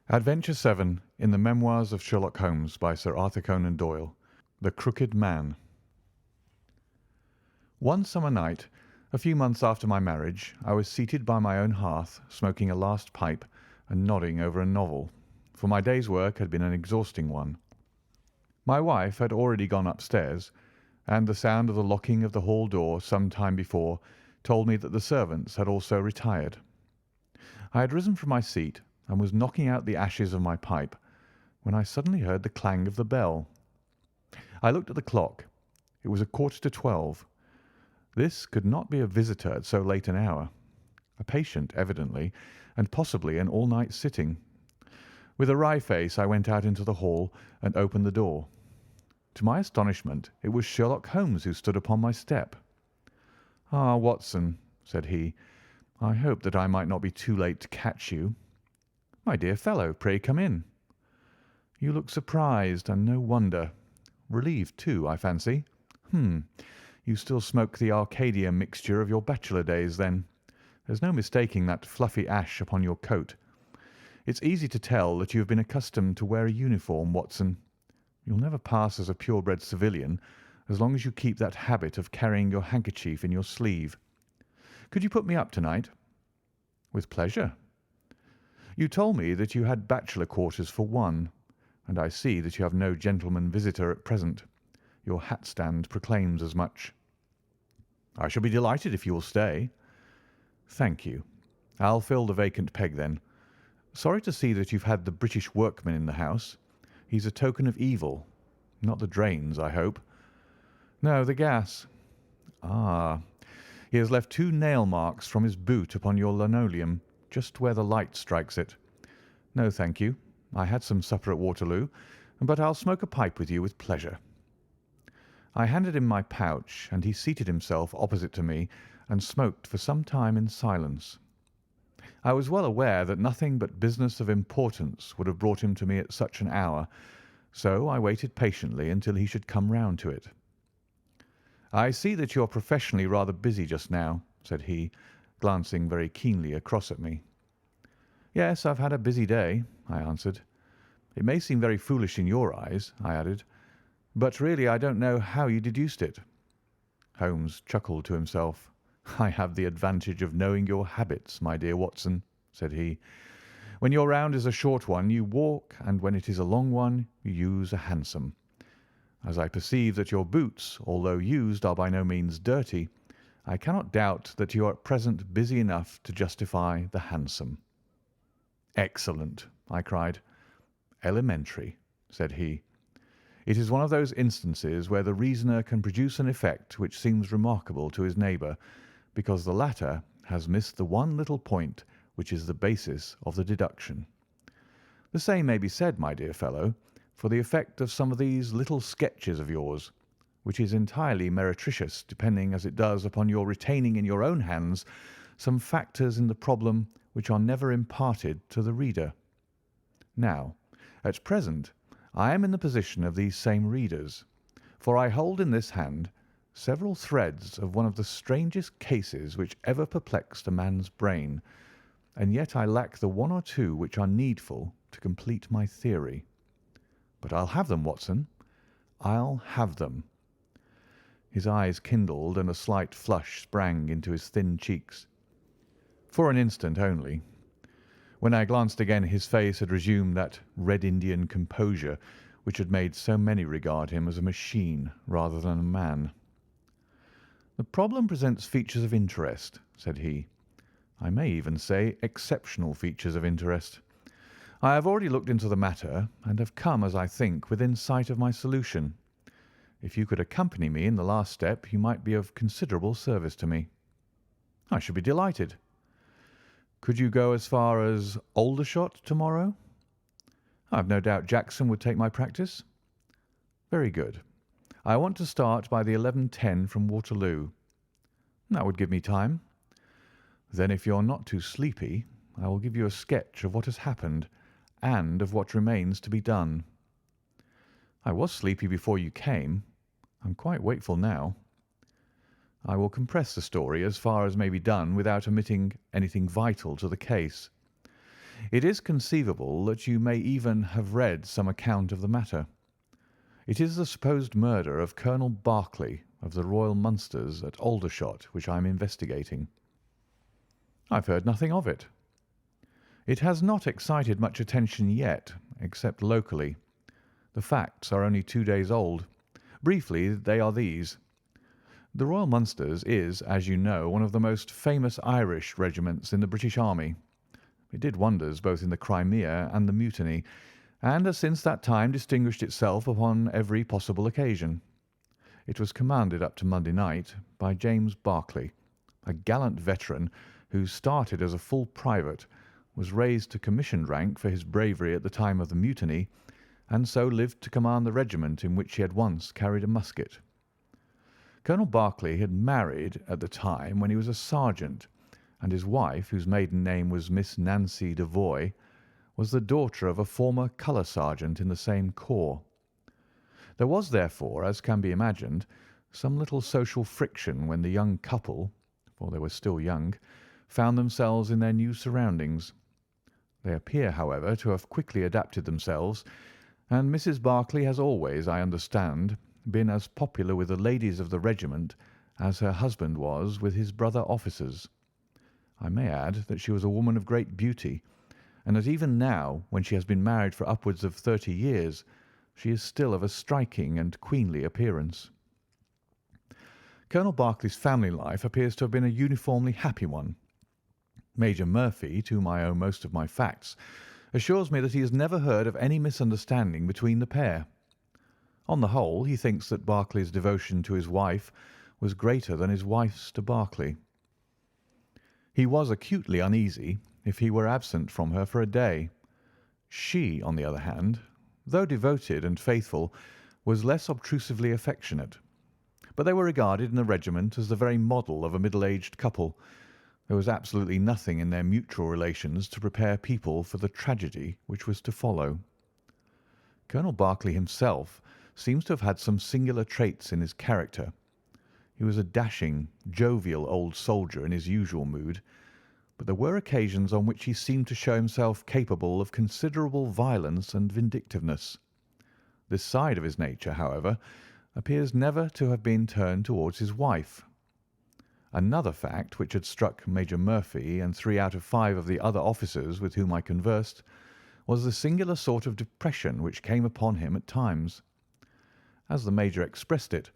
Adventure 7 in the Memoirs of Sherlock Holmes by Sir Arthur Conan Doyle. The Crooked Man. One summer night, a few months after my marriage, I was seated by my own hearth, smoking a last pipe and nodding over a novel, for my day's work had been an exhausting one. My wife had already gone upstairs, and the sound of the locking of the hall door some time before told me that the servants had also retired. I had risen from my seat and was knocking out the ashes of my pipe when I suddenly heard the clang of the bell. I looked at the clock. It was 11:45. This could not be a visitor at so late an hour. A patient, evidently, and possibly an all-night sitting. With a wry face, I went out into the hall and opened the door. To my astonishment, it was Sherlock Holmes who stood upon my step. "Ah, Watson," said he, "I hoped that I might not be too late to catch you." "My dear fellow, pray come in." "You look surprised, and no wonder. Relieved, too, I fancy. You still smoke the Arcadia mixture of your bachelor days, then. There's no mistaking that fluffy ash upon your coat. It's easy to tell that you have been accustomed to wear a uniform, Watson. You'll never pass as a purebred civilian as long as you keep that habit of carrying your handkerchief in your sleeve. Could you put me up tonight?" "With pleasure." "You told me that you had bachelor quarters for one, and I see that you have no gentleman visitor at present. Your hat stand proclaims as much." "I shall be delighted if you will stay." "Thank you. I'll fill the vacant peg then. Sorry to see that you've had the British workman in the house. He's a token of evil. Not the drains, I hope?" "No, the gas." "Ah, he has left 2 nail marks from his boot upon your linoleum, just where the light strikes it. No, thank you. I had some supper at Waterloo, but I'll smoke a pipe with you with pleasure." I handed him my pouch, and he seated himself opposite to me and smoked for some time in silence. I was well aware that nothing but business of importance would have brought him to me at such an hour, so I waited patiently until he should come round to it. "I see that you are professionally rather busy just now," said he, glancing very keenly across at me. "Yes, I've had a busy day," I answered. "It may seem very foolish in your eyes," I added, "but really I don't know how you deduced it." Holmes chuckled to himself. "I have the advantage of knowing your habits, my dear Watson," said he. "When your round is a short one, you walk, and when it is a long one, you use a hansom. As I perceive that your boots, although used, are by no means dirty, I cannot doubt that you are at present busy enough to justify the hansom." "Excellent!" I cried. "Elementary," said he. "It is one of those instances where the reasoner can produce an effect which seems remarkable to his neighbour, because the latter has missed the one little point which is the basis of the deduction. The same may be said, my dear fellow, for the effect of some of these little sketches of yours, which is entirely meretricious, depending as it does upon your retaining in your own hands some factors in the problem which are never imparted to the reader. Now, at present, I am in the position of these same readers, for I hold in this hand several threads of one of the strangest cases which ever perplexed a man's brain, and yet I lack the one or two which are needful to complete my theory. But I'll have them, Watson. I'll have them." His eyes kindled, and a slight flush sprang into his thin cheeks. For an instant only. When I glanced again, his face had resumed that Red Indian composure which had made so many regard him as a machine rather than a man. "The problem presents features of interest," said he. "I may even say exceptional features of interest. I have already looked into the matter, and have come, as I think, within sight of my solution. If you could accompany me in the last step, you might be of considerable service to me." "I should be delighted." "Could you go as far as Aldershot to-morrow?" "I have no doubt Jackson would take my practice." "Very good. I want to start by the 11:10 from Waterloo." "That would give me time." "Then, if you're not too sleepy, I will give you a sketch of what has happened and of what remains to be done." "I was sleepy before you came. I'm quite wakeful now." "I will compress the story as far as may be done without omitting anything vital to the case. It is conceivable that you may even have read some account of the matter. It is the supposed murder of Colonel Barclay of the Royal Munsters at Aldershot which I am investigating." "I've heard nothing of it." "It has not excited much attention yet, except locally. The facts are only 2 days old. Briefly, they are these. The Royal Munsters is, as you know, one of the most famous Irish regiments in the British Army. It did wonders both in the Crimea and the Mutiny, and has since that time distinguished itself upon every possible occasion. It was commanded up to Monday night by James Barclay, a gallant veteran who started as a full private, was raised to commissioned rank for his bravery at the time of the Mutiny, and so lived to command the regiment in which he had once carried a musket. Colonel Barclay had married at the time when he was a sergeant, and his wife, whose maiden name was Miss Nancy Devoy, was the daughter of a former colour sergeant in the same corps. There was, therefore, as can be imagined, some little social friction when the young couple, for they were still young, found themselves in their new surroundings. They appear, however, to have quickly adapted themselves, and Mrs. Barclay has always, I understand, been as popular with the ladies of the regiment as her husband was with his brother officers. I may add that she was a woman of great beauty, and that even now, when she has been married for upwards of 30 years, she is still of a striking and queenly appearance. Colonel Barclay's family life appears to have been a uniformly happy one. Major Murphy, to whom I owe most of my facts, assures me that he has never heard of any misunderstanding between the pair. On the whole, he thinks that Barclay's devotion to his wife was greater than his wife's to Barclay. He was acutely uneasy if he were absent from her for a day. She, on the other hand, though devoted and faithful, was less obtrusively affectionate. But they were regarded in the regiment as the very model of a middle-aged couple. There was absolutely nothing in their mutual relations to prepare people for the tragedy which was to follow. Colonel Barclay himself seems to have had some singular traits in his character. He was a dashing, jovial old soldier in his usual mood, but there were occasions on which he seemed to show himself capable of considerable violence and vindictiveness. This side of his nature, however, appears never to have been turned towards his wife. Another fact which had struck Major Murphy and 3 out of 5 of the other officers with whom I conversed was the singular sort of depression which came upon him at times. As the Major expressed it,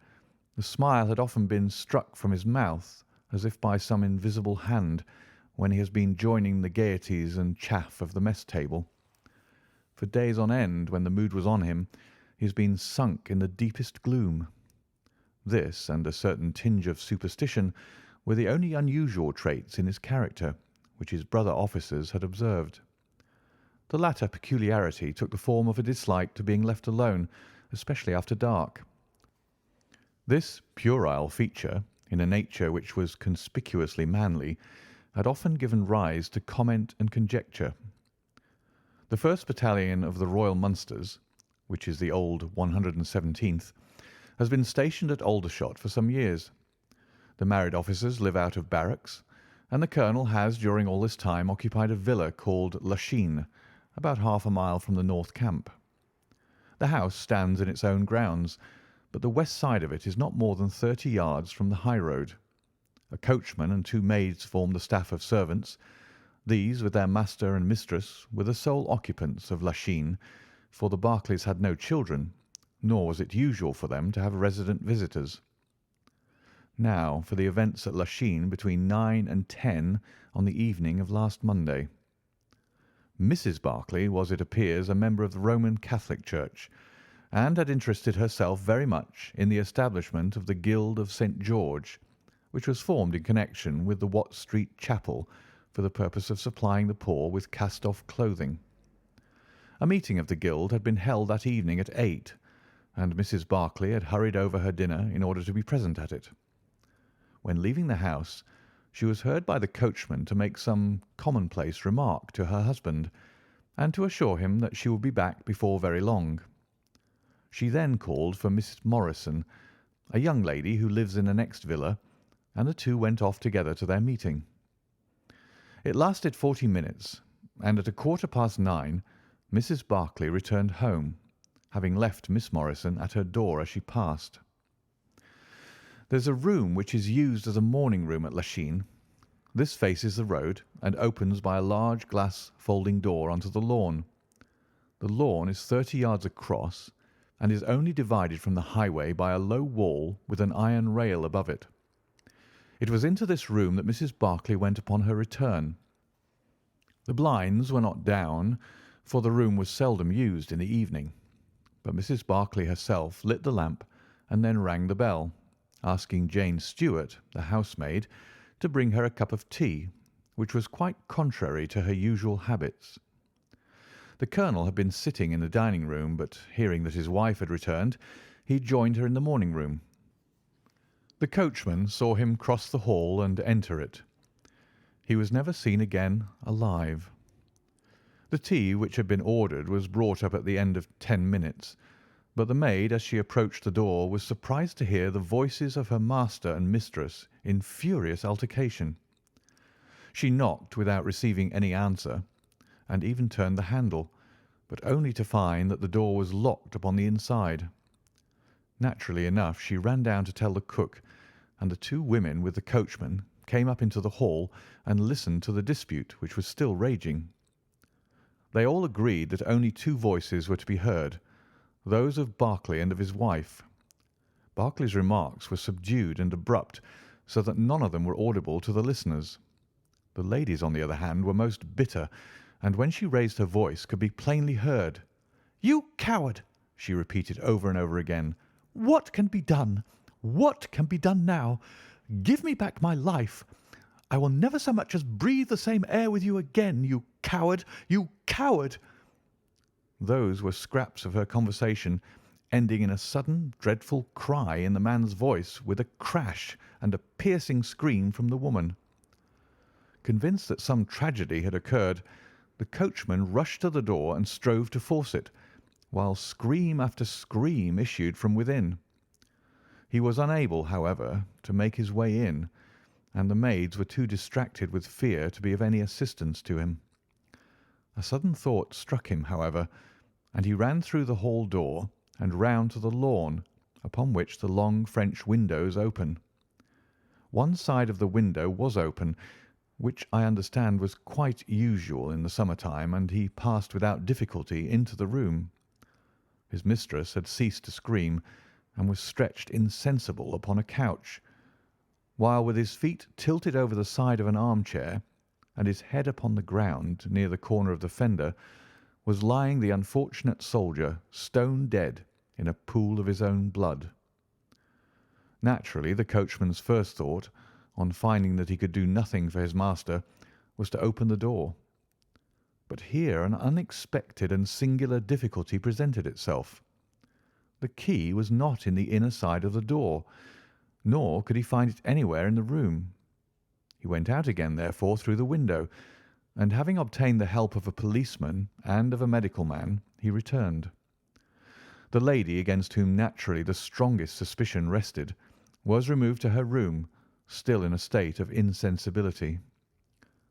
the smile had often been struck from his mouth, as if by some invisible hand, when he has been joining the gaieties and chaff of the mess table. For days on end, when the mood was on him, he has been sunk in the deepest gloom. This, and a certain tinge of superstition, were the only unusual traits in his character which his brother officers had observed. The latter peculiarity took the form of a dislike to being left alone, especially after dark. This puerile feature, in a nature which was conspicuously manly, had often given rise to comment and conjecture. The 1st Battalion of the Royal Munsters, which is the old 117th, has been stationed at Aldershot for some years. The married officers live out of barracks, and the colonel has during all this time occupied a villa called Lachine, about half a mile from the North Camp. The house stands in its own grounds, but the west side of it is not more than 30 yards from the high road. A coachman and 2 maids form the staff of servants. These, with their master and mistress, were the sole occupants of Lachine, for the Barclays had no children, nor was it usual for them to have resident visitors. Now for the events at Lachine between 9 and 10 on the evening of last Monday. Mrs. Barclay was, it appears, a member of the Roman Catholic Church, and had interested herself very much in the establishment of the Guild of St. George, which was formed in connection with the Watt Street Chapel for the purpose of supplying the poor with cast-off clothing. A meeting of the Guild had been held that evening at 8, and Mrs. Barclay had hurried over her dinner in order to be present at it. When leaving the house, she was heard by the coachman to make some commonplace remark to her husband, and to assure him that she would be back before very long. She then called for Mrs. Morrison, a young lady who lives in the next villa, and the two went off together to their meeting. It lasted 40 minutes, and at 9:15 Mrs. Barclay returned home, having left Miss Morrison at her door as she passed. There's a room which is used as a morning room at Lachine. This faces the road and opens by a large glass folding door onto the lawn. The lawn is 30 yards across and is only divided from the highway by a low wall with an iron rail above it. It was into this room that Mrs. Barclay went upon her return. The blinds were not down, for the room was seldom used in the evening, but Mrs. Barclay herself lit the lamp and then rang the bell, asking Jane Stewart, the housemaid, to bring her a cup of tea, which was quite contrary to her usual habits. The colonel had been sitting in the dining room, but hearing that his wife had returned, he joined her in the morning room. The coachman saw him cross the hall and enter it. He was never seen again alive. The tea which had been ordered was brought up at the end of 10 minutes, but the maid, as she approached the door, was surprised to hear the voices of her master and mistress in furious altercation. She knocked without receiving any answer, and even turned the handle, but only to find that the door was locked upon the inside. Naturally enough, she ran down to tell the cook, and the two women with the coachman came up into the hall and listened to the dispute which was still raging. They all agreed that only two voices were to be heard, those of Barclay and of his wife. Barclay's remarks were subdued and abrupt, so that none of them were audible to the listeners. The ladies, on the other hand, were most bitter, and when she raised her voice could be plainly heard. "You coward!" she repeated over and over again. "What can be done? What can be done now? Give me back my life. I will never so much as breathe the same air with you again, you coward, you coward!" Those were scraps of her conversation, ending in a sudden, dreadful cry in the man's voice, with a crash and a piercing scream from the woman. Convinced that some tragedy had occurred, the coachman rushed to the door and strove to force it, while scream after scream issued from within. He was unable, however, to make his way in, and the maids were too distracted with fear to be of any assistance to him. A sudden thought struck him, however, and he ran through the hall door and round to the lawn, upon which the long French windows open. One side of the window was open, which I understand was quite usual in the summer-time, and he passed without difficulty into the room. His mistress had ceased to scream, and was stretched insensible upon a couch, while with his feet tilted over the side of an armchair and his head upon the ground near the corner of the fender, was lying the unfortunate soldier, stone dead, in a pool of his own blood. Naturally, the coachman's first thought, on finding that he could do nothing for his master, was to open the door. But here an unexpected and singular difficulty presented itself. The key was not in the inner side of the door, nor could he find it anywhere in the room. He went out again, therefore, through the window, and having obtained the help of a policeman and of a medical man, he returned. The lady, against whom naturally the strongest suspicion rested, was removed to her room, still in a state of insensibility.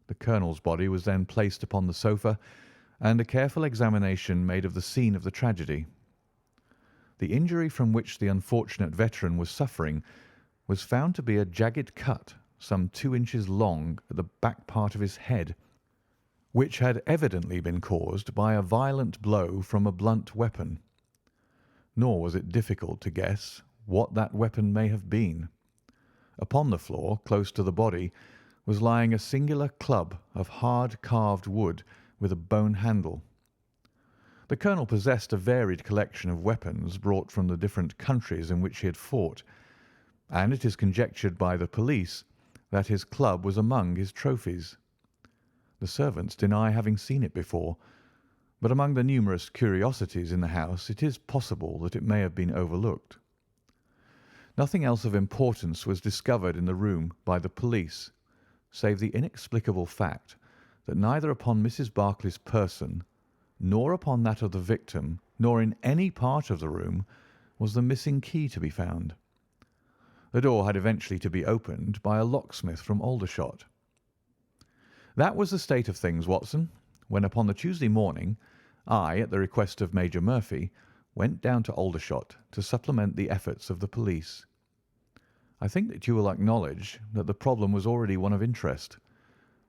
The colonel's body was then placed upon the sofa, and a careful examination made of the scene of the tragedy. The injury from which the unfortunate veteran was suffering was found to be a jagged cut some 2 inches long at the back part of his head, which had evidently been caused by a violent blow from a blunt weapon. Nor was it difficult to guess what that weapon may have been. Upon the floor, close to the body, was lying a singular club of hard carved wood with a bone handle. The colonel possessed a varied collection of weapons brought from the different countries in which he had fought, and it is conjectured by the police that his club was among his trophies. The servants deny having seen it before, but among the numerous curiosities in the house it is possible that it may have been overlooked. Nothing else of importance was discovered in the room by the police, save the inexplicable fact that neither upon Mrs. Barclay's person, nor upon that of the victim, nor in any part of the room, was the missing key to be found. The door had eventually to be opened by a locksmith from Aldershot. That was the state of things, Watson. when upon the Tuesday morning I, at the request of Major Murphy, went down to Aldershot to supplement the efforts of the police. I think that you will acknowledge that the problem was already one of interest,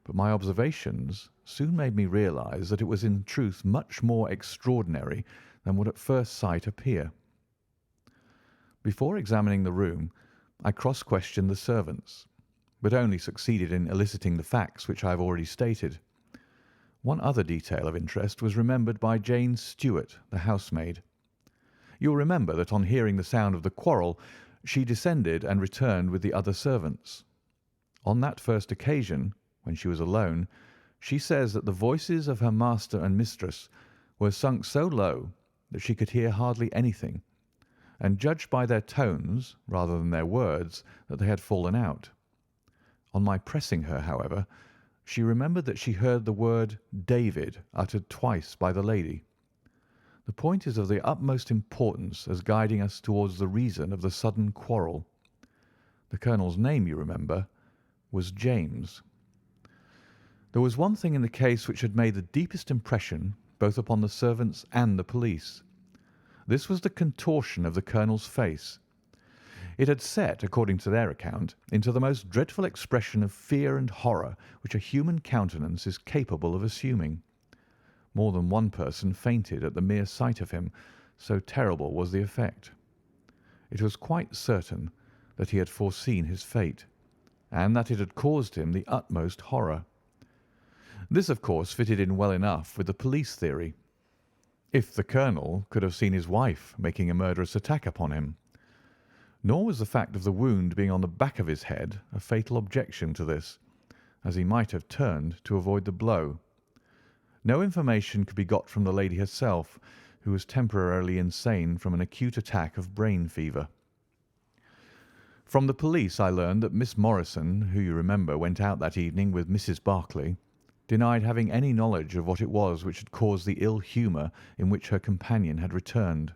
but my observations soon made me realize that it was in truth much more extraordinary than would at first sight appear. Before examining the room, I cross-questioned the servants, but only succeeded in eliciting the facts which I have already stated. One other detail of interest was remembered by Jane Stewart, the housemaid. You will remember that on hearing the sound of the quarrel, she descended and returned with the other servants. On that first occasion, when she was alone, she says that the voices of her master and mistress were sunk so low that she could hear hardly anything, and judged by their tones rather than their words that they had fallen out. On my pressing her, however, she remembered that she heard the word David uttered twice by the lady. The point is of the utmost importance as guiding us towards the reason of the sudden quarrel. The colonel's name, you remember, was James. There was one thing in the case which had made the deepest impression both upon the servants and the police. This was the contortion of the colonel's face. It had set, according to their account, into the most dreadful expression of fear and horror which a human countenance is capable of assuming. More than one person fainted at the mere sight of him, so terrible was the effect. It was quite certain that he had foreseen his fate, and that it had caused him the utmost horror. This, of course, fitted in well enough with the police theory. If the colonel could have seen his wife making a murderous attack upon him. Nor was the fact of the wound being on the back of his head a fatal objection to this, as he might have turned to avoid the blow. No information could be got from the lady herself, who was temporarily insane from an acute attack of brain fever. From the police I learned that Miss Morrison, who you remember went out that evening with Mrs. Barclay, denied having any knowledge of what it was which had caused the ill humour in which her companion had returned.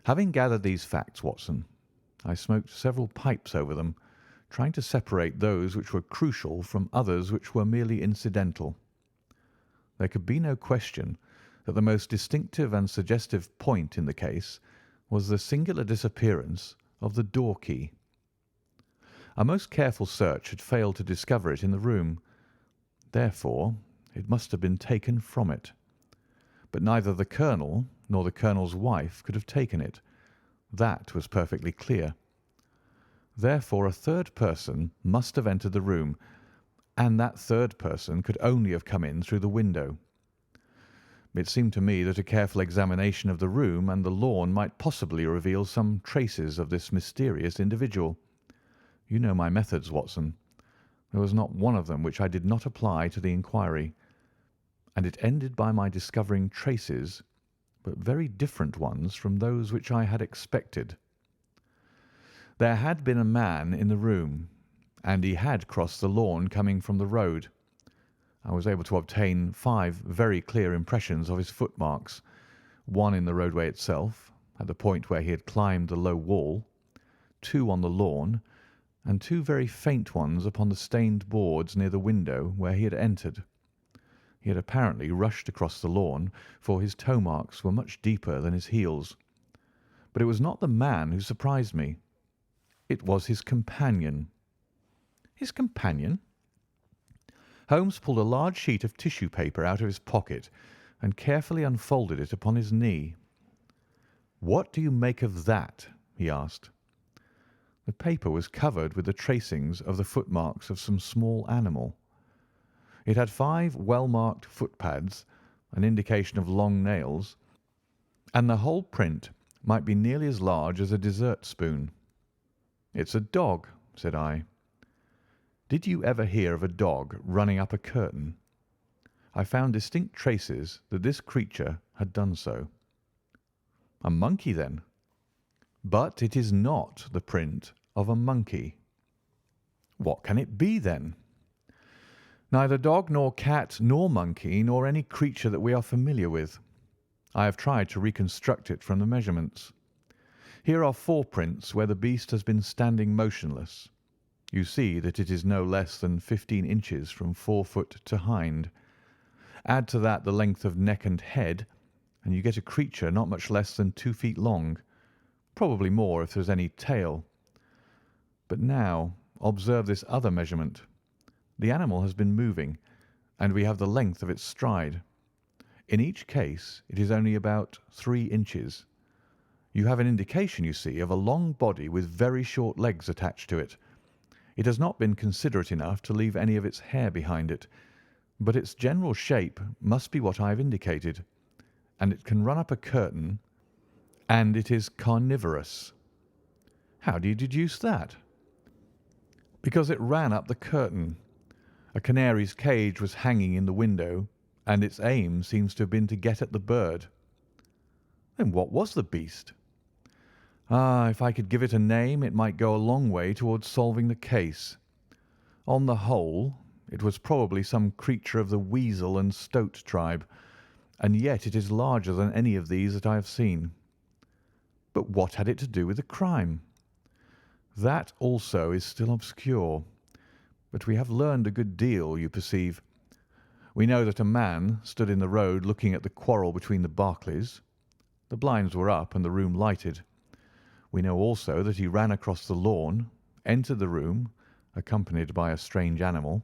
Having gathered these facts, Watson, I smoked several pipes over them, trying to separate those which were crucial from others which were merely incidental. There could be no question that the most distinctive and suggestive point in the case was the singular disappearance of the door key. A most careful search had failed to discover it in the room. Therefore, it must have been taken from it. But neither the colonel nor the colonel's wife could have taken it. That was perfectly clear. Therefore, a third person must have entered the room, and that third person could only have come in through the window. It seemed to me that a careful examination of the room and the lawn might possibly reveal some traces of this mysterious individual. You know my methods, Watson. There was not one of them which I did not apply to the inquiry, and it ended by my discovering traces, but very different ones from those which I had expected. There had been a man in the room, and he had crossed the lawn coming from the road. I was able to obtain 5 very clear impressions of his footmarks, one in the roadway itself, at the point where he had climbed the low wall, 2 on the lawn, and 2 very faint ones upon the stained boards near the window where he had entered. He had apparently rushed across the lawn, for his toe marks were much deeper than his heels. But it was not the man who surprised me. It was his companion. His companion? Holmes pulled a large sheet of tissue paper out of his pocket and carefully unfolded it upon his knee. "What do you make of that?" he asked. The paper was covered with the tracings of the footmarks of some small animal. It had 5 well-marked footpads, an indication of long nails, and the whole print might be nearly as large as a dessert spoon. "It's a dog," said I. "Did you ever hear of a dog running up a curtain?" I found distinct traces that this creature had done so. "A monkey, then?" "But it is not the print of a monkey." "What can it be, then?" "Neither dog nor cat nor monkey nor any creature that we are familiar with. I have tried to reconstruct it from the measurements. Here are 4 prints where the beast has been standing motionless. You see that it is no less than 15 inches from forefoot to hind. Add to that the length of neck and head, and you get a creature not much less than 2 feet long, probably more if there's any tail. But now observe this other measurement. The animal has been moving, and we have the length of its stride. In each case it is only about 3 inches. You have an indication, you see, of a long body with very short legs attached to it. It has not been considerate enough to leave any of its hair behind it, but its general shape must be what I have indicated, and it can run up a curtain, and it is carnivorous. How do you deduce that? Because it ran up the curtain. A canary's cage was hanging in the window, and its aim seems to have been to get at the bird. Then what was the beast? If I could give it a name, it might go a long way towards solving the case. On the whole, it was probably some creature of the weasel and stoat tribe, and yet it is larger than any of these that I have seen. But what had it to do with the crime? That also is still obscure, but we have learned a good deal, you perceive. We know that a man stood in the road looking at the quarrel between the Barclays. The blinds were up and the room lighted. We know also that he ran across the lawn, entered the room, accompanied by a strange animal,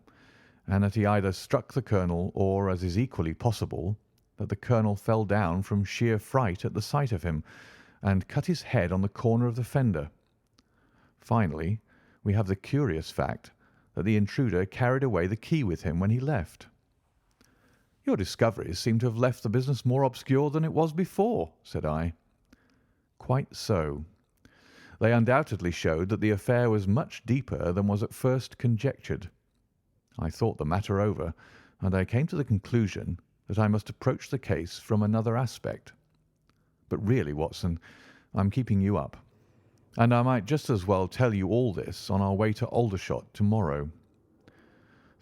and that he either struck the colonel or, as is equally possible, that the colonel fell down from sheer fright at the sight of him and cut his head on the corner of the fender. Finally, we have the curious fact that the intruder carried away the key with him when he left. Your discoveries seem to have left the business more obscure than it was before, said I. Quite so. They undoubtedly showed that the affair was much deeper than was at first conjectured. I thought the matter over, and I came to the conclusion that I must approach the case from another aspect. But really, Watson, I'm keeping you up, and I might just as well tell you all this on our way to Aldershot tomorrow.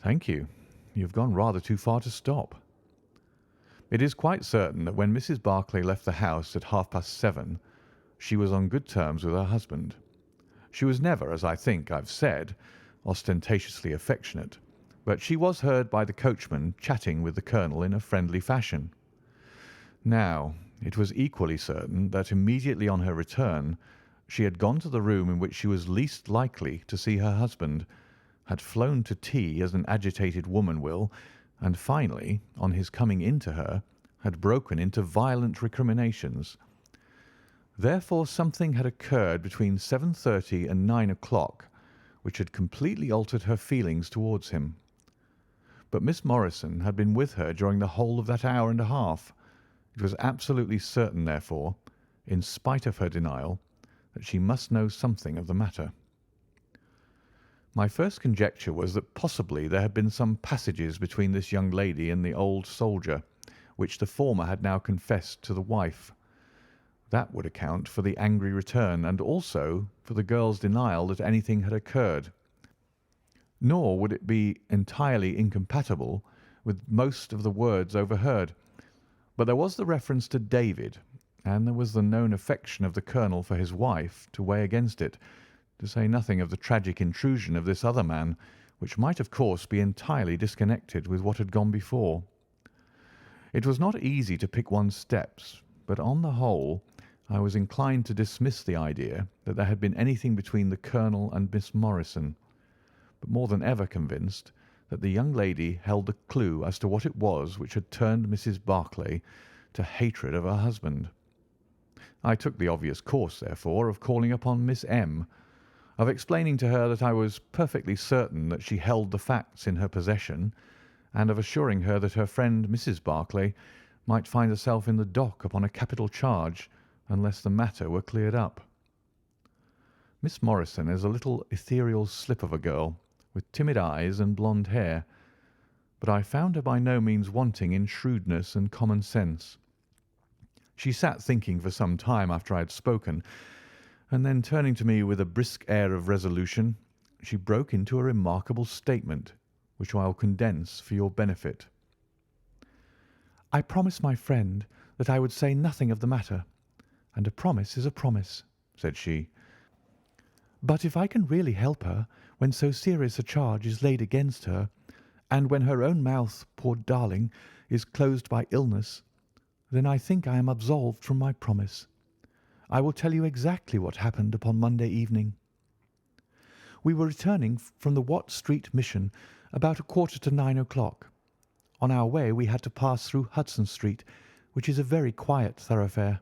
Thank you. You've gone rather too far to stop. It is quite certain that when Mrs. Barclay left the house at 7:30, she was on good terms with her husband. She was never, as I think I've said, ostentatiously affectionate, but she was heard by the coachman chatting with the colonel in a friendly fashion. Now, it was equally certain that immediately on her return she had gone to the room in which she was least likely to see her husband, had flown to tea as an agitated woman will, and finally, on his coming into her, had broken into violent recriminations. Therefore something had occurred between 7:30 and 9 o'clock which had completely altered her feelings towards him. But Miss Morrison had been with her during the whole of that hour and a half. It was absolutely certain, therefore, in spite of her denial, that she must know something of the matter. My first conjecture was that possibly there had been some passages between this young lady and the old soldier, which the former had now confessed to the wife. That would account for the angry return, and also for the girl's denial that anything had occurred. Nor would it be entirely incompatible with most of the words overheard. But there was the reference to David, and there was the known affection of the colonel for his wife to weigh against it, to say nothing of the tragic intrusion of this other man, which might of course be entirely disconnected with what had gone before. It was not easy to pick one's steps, but on the whole I was inclined to dismiss the idea that there had been anything between the colonel and Miss Morrison, but more than ever convinced that the young lady held the clue as to what it was which had turned Mrs. Barclay to hatred of her husband. I took the obvious course, therefore, of calling upon Miss M., of explaining to her that I was perfectly certain that she held the facts in her possession, and of assuring her that her friend Mrs. Barclay might find herself in the dock upon a capital charge unless the matter were cleared up. Miss Morrison is a little ethereal slip of a girl, with timid eyes and blonde hair, but I found her by no means wanting in shrewdness and common sense. She sat thinking for some time after I had spoken, and then turning to me with a brisk air of resolution, she broke into a remarkable statement, which I will condense for your benefit. "I promised my friend that I would say nothing of the matter, and a promise is a promise," said she. "But if I can really help her when so serious a charge is laid against her, and when her own mouth, poor darling, is closed by illness, then I think I am absolved from my promise. I will tell you exactly what happened upon Monday evening. We were returning from the Watt Street Mission about 8:45. On our way we had to pass through Hudson Street, which is a very quiet thoroughfare.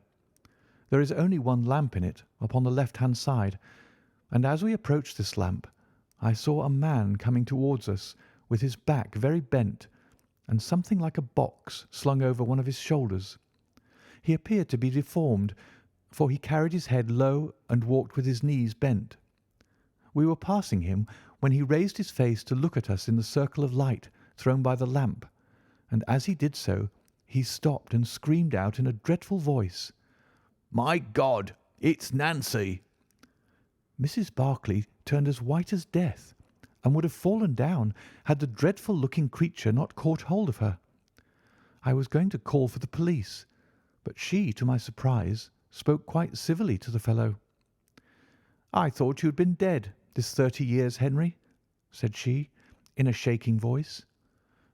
There is only one lamp in it upon the left-hand side, and as we approached this lamp I saw a man coming towards us with his back very bent and something like a box slung over one of his shoulders. He appeared to be deformed, for he carried his head low and walked with his knees bent. We were passing him when he raised his face to look at us in the circle of light thrown by the lamp, and as he did so he stopped and screamed out in a dreadful voice, "My God, it's Nancy!" Mrs. Barclay turned as white as death, and would have fallen down had the dreadful-looking creature not caught hold of her. I was going to call for the police, but she, to my surprise, spoke quite civilly to the fellow. "I thought you had been dead this 30 years, Henry," said she, in a shaking voice.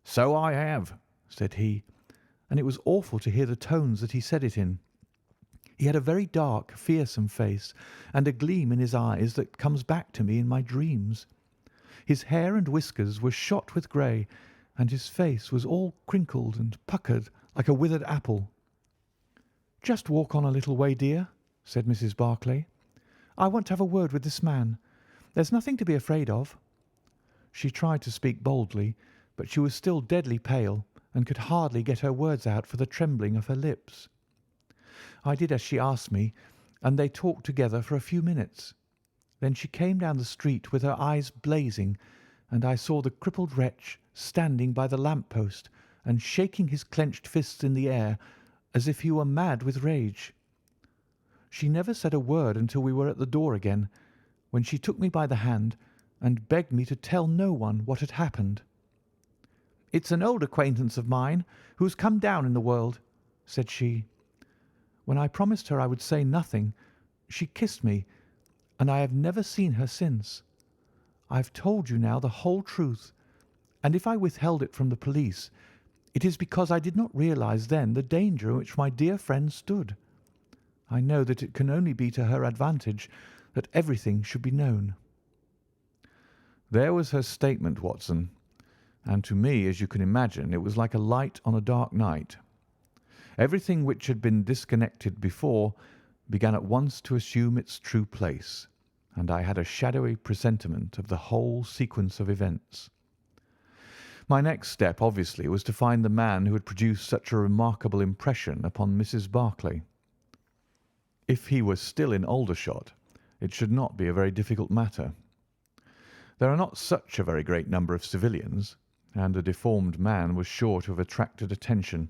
"So I have," said he, and it was awful to hear the tones that he said it in. He had a very dark, fearsome face, and a gleam in his eyes that comes back to me in my dreams. His hair and whiskers were shot with grey, and his face was all crinkled and puckered like a withered apple. "Just walk on a little way, dear," said Mrs. Barclay. "I want to have a word with this man. There's nothing to be afraid of." She tried to speak boldly, but she was still deadly pale and could hardly get her words out for the trembling of her lips. I did as she asked me, and they talked together for a few minutes. Then she came down the street with her eyes blazing, and I saw the crippled wretch standing by the lamp-post and shaking his clenched fists in the air as if he were mad with rage. She never said a word until we were at the door again, when she took me by the hand and begged me to tell no one what had happened. "It's an old acquaintance of mine who has come down in the world," said she. When I promised her I would say nothing, she kissed me, and I have never seen her since. I have told you now the whole truth, and if I withheld it from the police, it is because I did not realize then the danger in which my dear friend stood. I know that it can only be to her advantage that everything should be known." There was her statement, Watson, and to me, as you can imagine, it was like a light on a dark night. Everything which had been disconnected before began at once to assume its true place, and I had a shadowy presentiment of the whole sequence of events. My next step, obviously, was to find the man who had produced such a remarkable impression upon Mrs. Barclay. If he was still in Aldershot, it should not be a very difficult matter. There are not such a very great number of civilians, and a deformed man was sure to have attracted attention.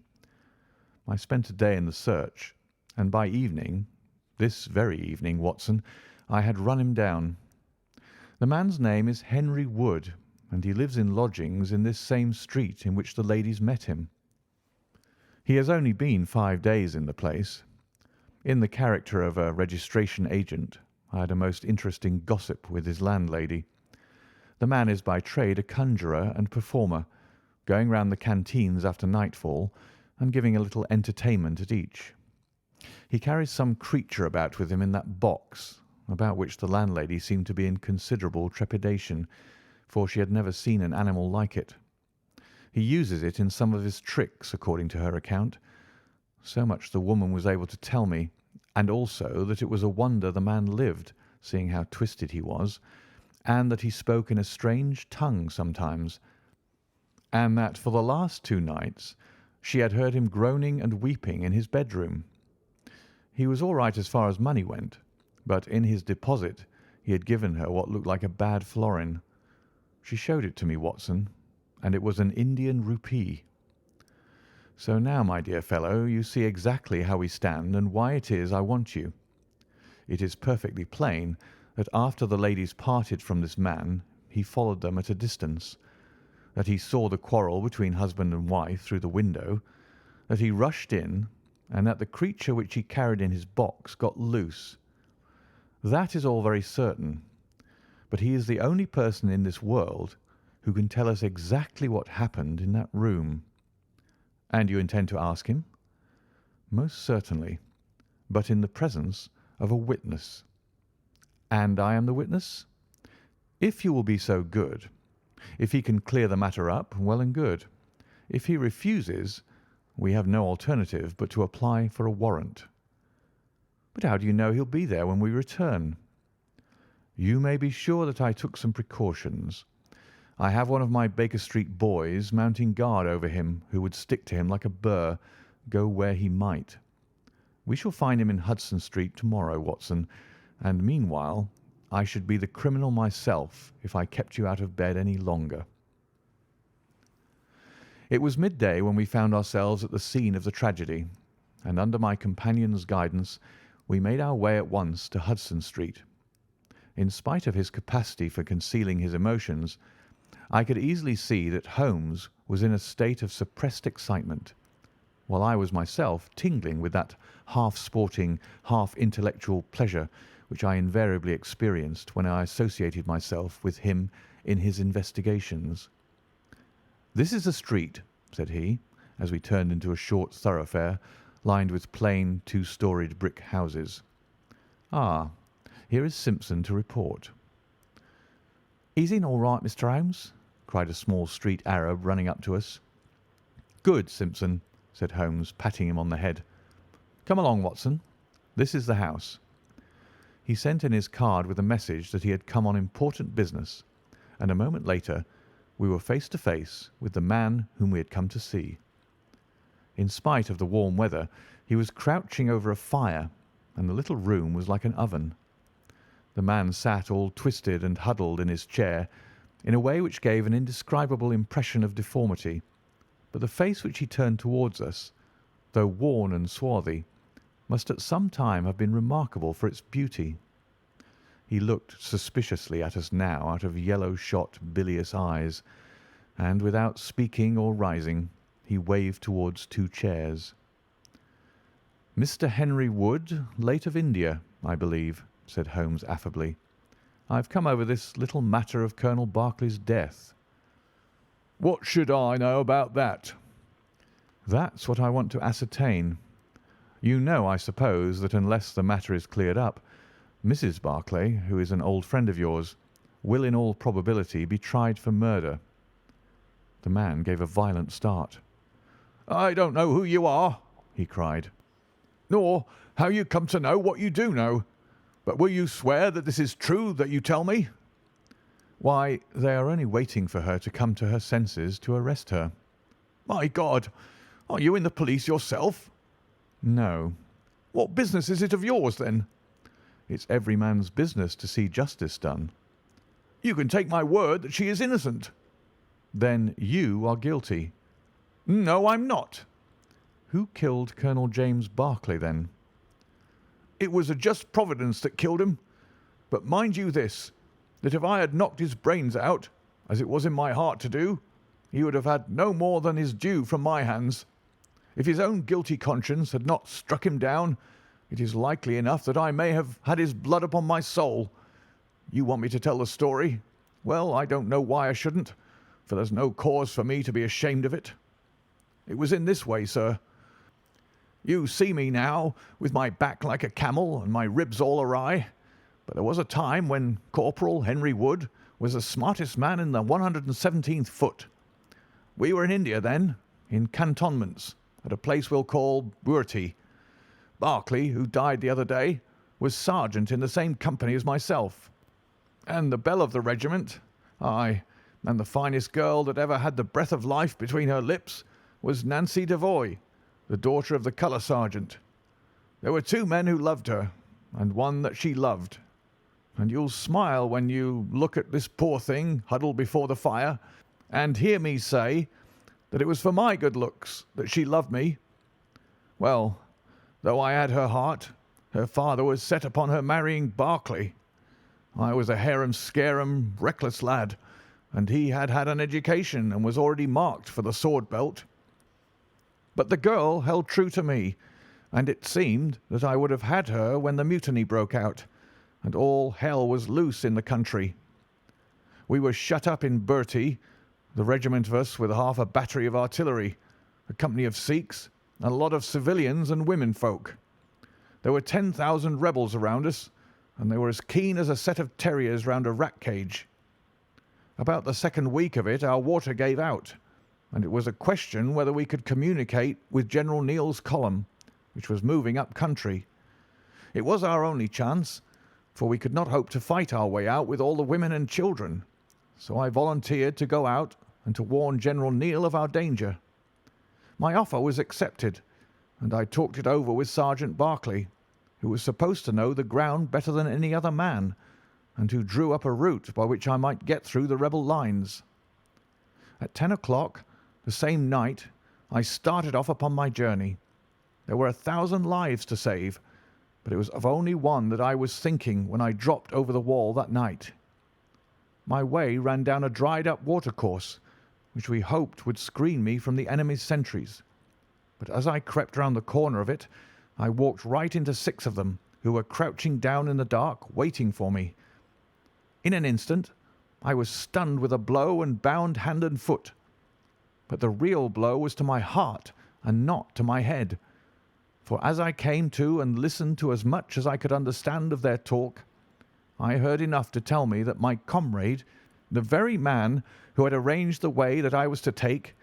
I spent a day in the search, and by evening, this very evening, Watson, I had run him down. The man's name is Henry Wood, and he lives in lodgings in this same street in which the ladies met him. He has only been 5 days in the place. In the character of a registration agent, I had a most interesting gossip with his landlady. The man is by trade a conjurer and performer, going round the canteens after nightfall and giving a little entertainment at each. He carries some creature about with him in that box, about which the landlady seemed to be in considerable trepidation, for she had never seen an animal like it. He uses it in some of his tricks, according to her account. So much the woman was able to tell me, and also that it was a wonder the man lived, seeing how twisted he was, and that he spoke in a strange tongue sometimes, and that for the last 2 nights she had heard him groaning and weeping in his bedroom. He was all right as far as money went, but in his deposit he had given her what looked like a bad florin. She showed it to me, Watson, and it was an Indian rupee. So now, my dear fellow, you see exactly how we stand and why it is I want you. It is perfectly plain that after the ladies parted from this man, he followed them at a distance, that he saw the quarrel between husband and wife through the window, that he rushed in, and that the creature which he carried in his box got loose. That is all very certain, but he is the only person in this world who can tell us exactly what happened in that room." "And you intend to ask him?" "Most certainly, but in the presence of a witness." "And I am the witness?" "If you will be so good. If he can clear the matter up, well and good. If he refuses, we have no alternative but to apply for a warrant." "But how do you know he'll be there when we return?" "You may be sure that I took some precautions. I have one of my Baker Street boys mounting guard over him who would stick to him like a burr, go where he might. We shall find him in Hudson Street tomorrow, Watson, and meanwhile I should be the criminal myself if I kept you out of bed any longer." It was midday when we found ourselves at the scene of the tragedy, and under my companion's guidance we made our way at once to Hudson Street. In spite of his capacity for concealing his emotions, I could easily see that Holmes was in a state of suppressed excitement, while I was myself tingling with that half-sporting, half-intellectual pleasure which I invariably experienced when I associated myself with him in his investigations. "This is the street," said he, as we turned into a short thoroughfare lined with plain two-storied brick houses. "Ah, here is Simpson to report." "He's in all right, Mr. Holmes," cried a small street Arab running up to us. "Good, Simpson," said Holmes, patting him on the head. "Come along, Watson. This is the house." He sent in his card with a message that he had come on important business, and a moment later we were face to face with the man whom we had come to see. In spite of the warm weather, he was crouching over a fire, and the little room was like an oven. The man sat all twisted and huddled in his chair, in a way which gave an indescribable impression of deformity, but the face which he turned towards us, though worn and swarthy, must at some time have been remarkable for its beauty. He looked suspiciously at us now out of yellow-shot, bilious eyes, and without speaking or rising, he waved towards two chairs. "Mr. Henry Wood, late of India, I believe," said Holmes affably. "I've come over this little matter of Colonel Barclay's death." "What should I know about that?" "That's what I want to ascertain. You know, I suppose, that unless the matter is cleared up, Mrs. Barclay, who is an old friend of yours, will in all probability be tried for murder." The man gave a violent start. "I don't know who you are," he cried, "nor how you come to know what you do know. But will you swear that this is true that you tell me?" "Why, they are only waiting for her to come to her senses to arrest her." "My God! Are you in the police yourself?" "No." "What business is it of yours, then?" "It's every man's business to see justice done." "You can take my word that she is innocent." "Then you are guilty." "No, I'm not." "Who killed Colonel James Barclay, then?" "It was a just Providence that killed him. But mind you this, that if I had knocked his brains out, as it was in my heart to do, he would have had no more than his due from my hands. If his own guilty conscience had not struck him down, it is likely enough that I may have had his blood upon my soul. You want me to tell the story? Well, I don't know why I shouldn't, for there's no cause for me to be ashamed of it. It was in this way, sir. You see me now, with my back like a camel and my ribs all awry, but there was a time when Corporal Henry Wood was the smartest man in the 117th foot. We were in India then, in cantonments, at a place we'll call Burti. Barclay, who died the other day, was sergeant in the same company as myself. And the belle of the regiment, aye, and the finest girl that ever had the breath of life between her lips, was Nancy Devoy, the daughter of the colour sergeant. There were two men who loved her, and one that she loved. And you'll smile when you look at this poor thing huddled before the fire, and hear me say that it was for my good looks that she loved me. Well, though I had her heart, her father was set upon her marrying Barclay. I was a harum-scarum, reckless lad, and he had had an education and was already marked for the sword belt. But the girl held true to me, and it seemed that I would have had her when the mutiny broke out, and all hell was loose in the country. We were shut up in Burti, The regiment of us with half a battery of artillery, a company of Sikhs, and a lot of civilians and women folk. There were 10,000 rebels around us, and they were as keen as a set of terriers round a rat cage. About the second week of it our water gave out, and it was a question whether we could communicate with General Neill's column, which was moving up country. It was our only chance, for we could not hope to fight our way out with all the women and children, so I volunteered to go out and to warn General Neill of our danger. My offer was accepted, and I talked it over with Sergeant Barclay, who was supposed to know the ground better than any other man, and who drew up a route by which I might get through the rebel lines. At 10 o'clock the same night I started off upon my journey. There were 1,000 lives to save, but it was of only one that I was thinking when I dropped over the wall that night. My way ran down a dried-up watercourse, which we hoped would screen me from the enemy's sentries. But as I crept round the corner of it, I walked right into 6 of them, who were crouching down in the dark, waiting for me. In an instant, I was stunned with a blow and bound hand and foot. But the real blow was to my heart and not to my head. For as I came to and listened to as much as I could understand of their talk, I heard enough to tell me that my comrade, the very man who had arranged the way that I was to take,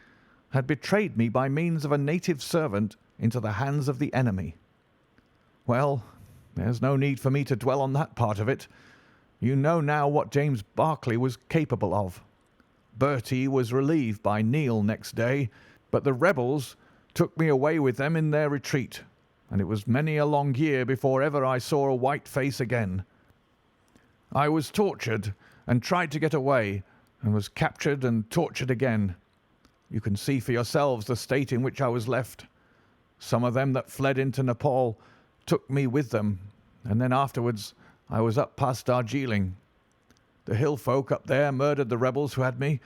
had betrayed me by means of a native servant into the hands of the enemy. Well, there's no need for me to dwell on that part of it. You know now what James Barclay was capable of. Bertie was relieved by Neil next day, but the rebels took me away with them in their retreat, and it was many a long year before ever I saw a white face again. I was tortured and tried to get away, and was captured and tortured again. You can see for yourselves the state in which I was left. Some of them that fled into Nepal took me with them, and then afterwards I was up past Darjeeling. The hill folk up there murdered the rebels who had me,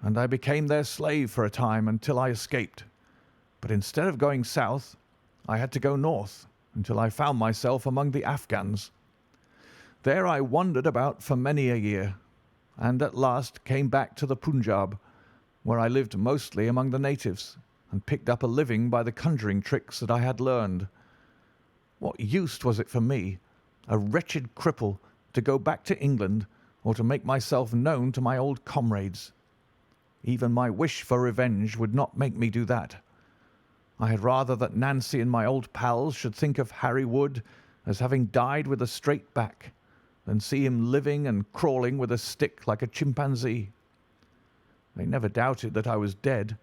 and I became their slave for a time until I escaped. But instead of going south, I had to go north until I found myself among the Afghans. There I wandered about for many a year, and at last came back to the Punjab, where I lived mostly among the natives, and picked up a living by the conjuring tricks that I had learned. What use was it for me, a wretched cripple, to go back to England or to make myself known to my old comrades? Even my wish for revenge would not make me do that. I had rather that Nancy and my old pals should think of Harry Wood as having died with a straight back, than see him living and crawling with a stick like a chimpanzee. They never doubted that I was dead,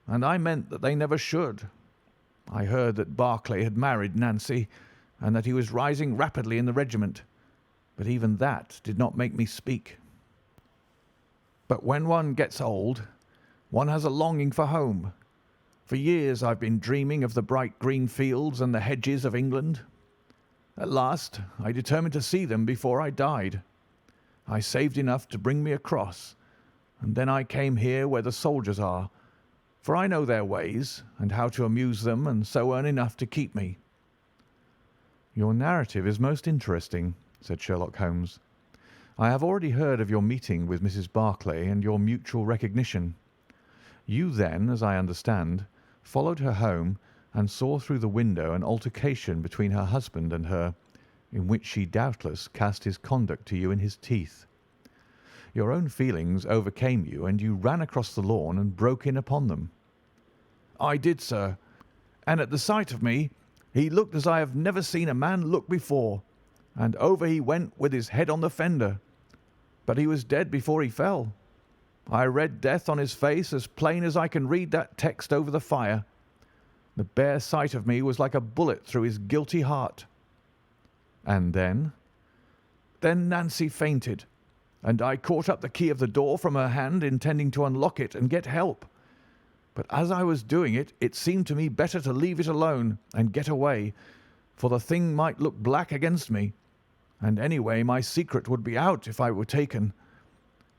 and I meant that they never should. I heard that Barclay had married Nancy, and that he was rising rapidly in the regiment, but even that did not make me speak. But when one gets old, one has a longing for home. For years I've been dreaming of the bright green fields and the hedges of England. At last I determined to see them before I died. I saved enough to bring me across, and then I came here where the soldiers are, for I know their ways and how to amuse them and so earn enough to keep me. "Your narrative is most interesting," said Sherlock Holmes. "I have already heard of your meeting with Mrs. Barclay and your mutual recognition. You then, as I understand, followed her home and saw through the window an altercation between her husband and her, in which she doubtless cast his conduct to you in his teeth. Your own feelings overcame you, and you ran across the lawn and broke in upon them." "I did, sir, and at the sight of me he looked as I have never seen a man look before, and over he went with his head on the fender. But he was dead before he fell. I read death on his face as plain as I can read that text over the fire. The bare sight of me was like a bullet through his guilty heart." "And then?" "Then Nancy fainted, and I caught up the key of the door from her hand, intending to unlock it and get help. But as I was doing it, it seemed to me better to leave it alone and get away, for the thing might look black against me, and anyway my secret would be out if I were taken.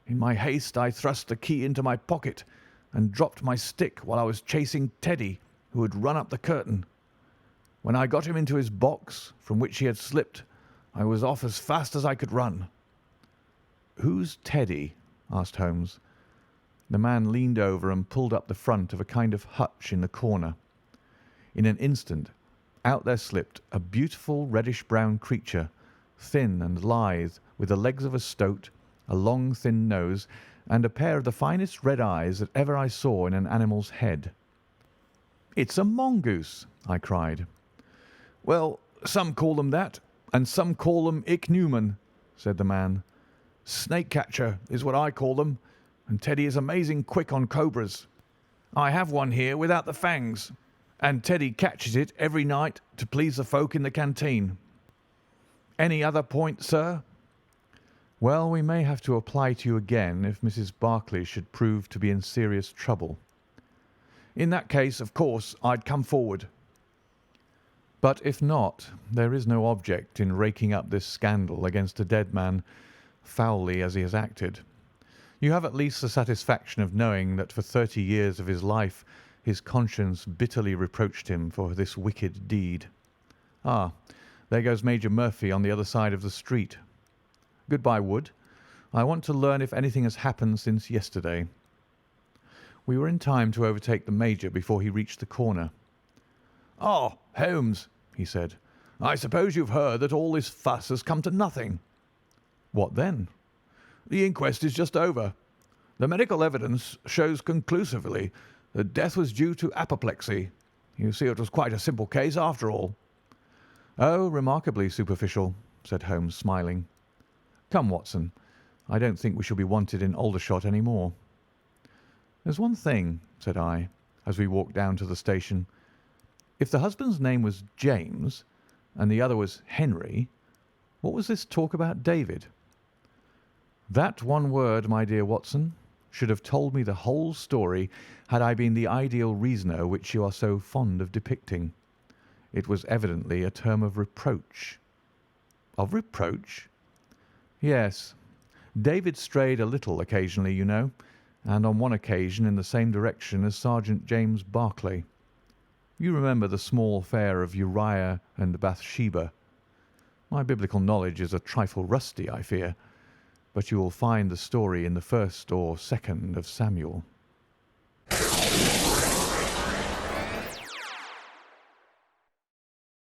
In my haste I thrust the key into my pocket and dropped my stick while I was chasing Teddy, who had run up the curtain. When I got him into his box, from which he had slipped, I was off as fast as I could run." "Who's Teddy?" asked Holmes. The man leaned over and pulled up the front of a kind of hutch in the corner. In an instant, out there slipped a beautiful reddish-brown creature, thin and lithe, with the legs of a stoat, a long thin nose, and a pair of the finest red eyes that ever I saw in an animal's head. "It's a mongoose!" I cried. "Well, some call them that, and some call them ichneumon," said the man. "Snake catcher is what I call them, and Teddy is amazing quick on cobras. I have one here without the fangs, and Teddy catches it every night to please the folk in the canteen. Any other point, sir?" "Well, we may have to apply to you again if Mrs. Barclay should prove to be in serious trouble." "In that case, of course, I'd come forward." "But if not, there is no object in raking up this scandal against a dead man, foully as he has acted. You have at least the satisfaction of knowing that for 30 years of his life his conscience bitterly reproached him for this wicked deed. Ah, there goes Major Murphy on the other side of the street. Goodbye, Wood. I want to learn if anything has happened since yesterday." We were in time to overtake the Major before he reached the corner. "Ah, Holmes," he said, "I suppose you've heard that all this fuss has come to nothing." "What then?" "The inquest is just over. The medical evidence shows conclusively that death was due to apoplexy. You see, it was quite a simple case after all." "Oh, remarkably superficial," said Holmes, smiling. "Come, Watson, I don't think we shall be wanted in Aldershot any more." "There's one thing," said I, as we walked down to the station. "If the husband's name was James and the other was Henry, what was this talk about David?" "That one word, my dear Watson, should have told me the whole story had I been the ideal reasoner which you are so fond of depicting. It was evidently a term of reproach." "Of reproach?" "Yes. David strayed a little occasionally, you know, and on one occasion in the same direction as Sergeant James Barclay. You remember the small affair of Uriah and Bathsheba. My biblical knowledge is a trifle rusty, I fear, but you will find the story in the 1st or 2nd of Samuel."